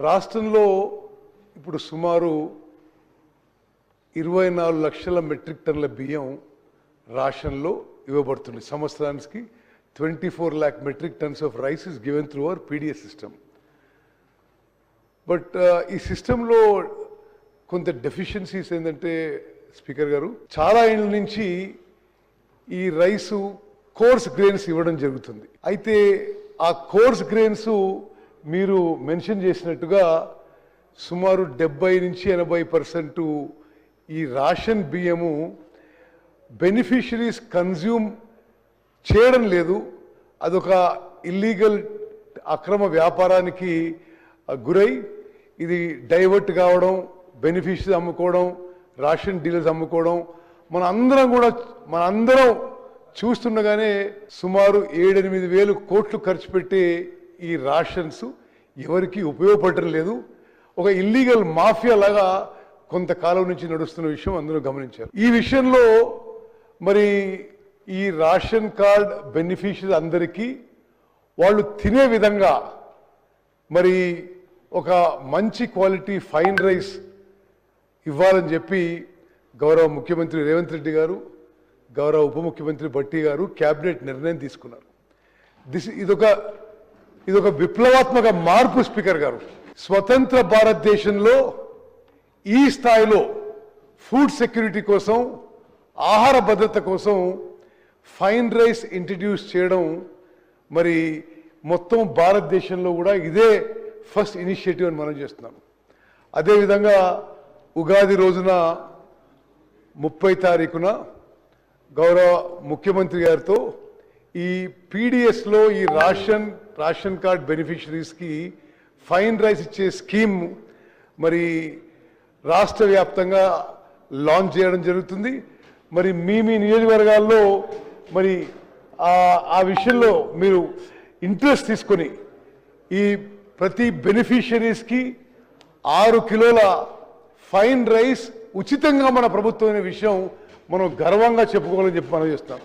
రాష్ట్రంలో ఇప్పుడు సుమారు 24 లక్షల మెట్రిక్ టన్నుల బియ్యం రాషన్లో ఇవ్వబడుతుంది. సంవత్సరానికి 24 lakh metric tons of rice is given through our PDS system. But ఈ సిస్టంలో కొంత డెఫిషియన్సీస్ ఏంటంటే స్పీకర్ గారు, చాలా ఏళ్ళ నుంచి ఈ రైసు కోర్స్ గ్రెయిన్స్ ఇవ్వడం జరుగుతుంది. అయితే ఆ కోర్స్ గ్రెయిన్స్ మీరు మెన్షన్ చేసినట్టుగా సుమారు 70 నుంచి 80% ఈ రేషన్ బియ్యము బెనిఫిషరీస్ కన్జ్యూమ్ చేయడం లేదు. అదొక ఇల్లీగల్ అక్రమ వ్యాపారానికి గురై ఇది డైవర్ట్ కావడం, బెనిఫిషరీస్ అమ్ముకోవడం, రేషన్ డీలర్స్ అమ్ముకోవడం మనందరం చూస్తుండగానే సుమారు 7-8 వేలు కోట్లు ఖర్చు పెట్టి ఈ రేషన్స్ ఎవరికి ఉపయోగపడటం లేదు. ఒక ఇల్లీగల్ మాఫియా లాగా కొంతకాలం నుంచి నడుస్తున్న విషయం అందరూ గమనించారు. ఈ విషయంలో మరి ఈ రేషన్ కార్డ్ బెనిఫిషరీస్ అందరికీ వాళ్ళు తినే విధంగా మరి ఒక మంచి క్వాలిటీ ఫైన్ రైస్ ఇవ్వాలని చెప్పి గౌరవ ముఖ్యమంత్రి రేవంత్ రెడ్డి గారు, గౌరవ ఉప ముఖ్యమంత్రి భట్టి గారు క్యాబినెట్ నిర్ణయం తీసుకున్నారు. ఇదొక విప్లవాత్మక మార్పు స్పీకర్ గారు. స్వతంత్ర భారతదేశంలో ఈ స్థాయిలో ఫుడ్ సెక్యూరిటీ కోసం, ఆహార భద్రత కోసం ఫైన్ రైస్ ఇంట్రడ్యూస్ చేయడం మరి మొత్తం భారతదేశంలో కూడా ఇదే ఫస్ట్ ఇనిషియేటివ్ అని మనం చేస్తున్నాం. అదేవిధంగా ఉగాది రోజున 30 తారీఖున గౌరవ ముఖ్యమంత్రి గారితో ఈ పీడిఎస్లో ఈ రేషన్ కార్డ్ బెనిఫిషరీస్కి ఫైన్ రైస్ ఇచ్చే స్కీమ్ మరి రాష్ట్ర వ్యాప్తంగా లాంచ్ చేయడం జరుగుతుంది. మరి మీ నియోజకవర్గాల్లో మరి ఆ విషయంలో మీరు ఇంట్రెస్ట్ తీసుకొని ఈ ప్రతి బెనిఫిషరీస్కి 6 కిలోల ఫైన్ రైస్ ఉచితంగా మన ప్రభుత్వం అనే విషయం మనం గర్వంగా చెప్పుకోవాలని చెప్పి మనం చేస్తాం.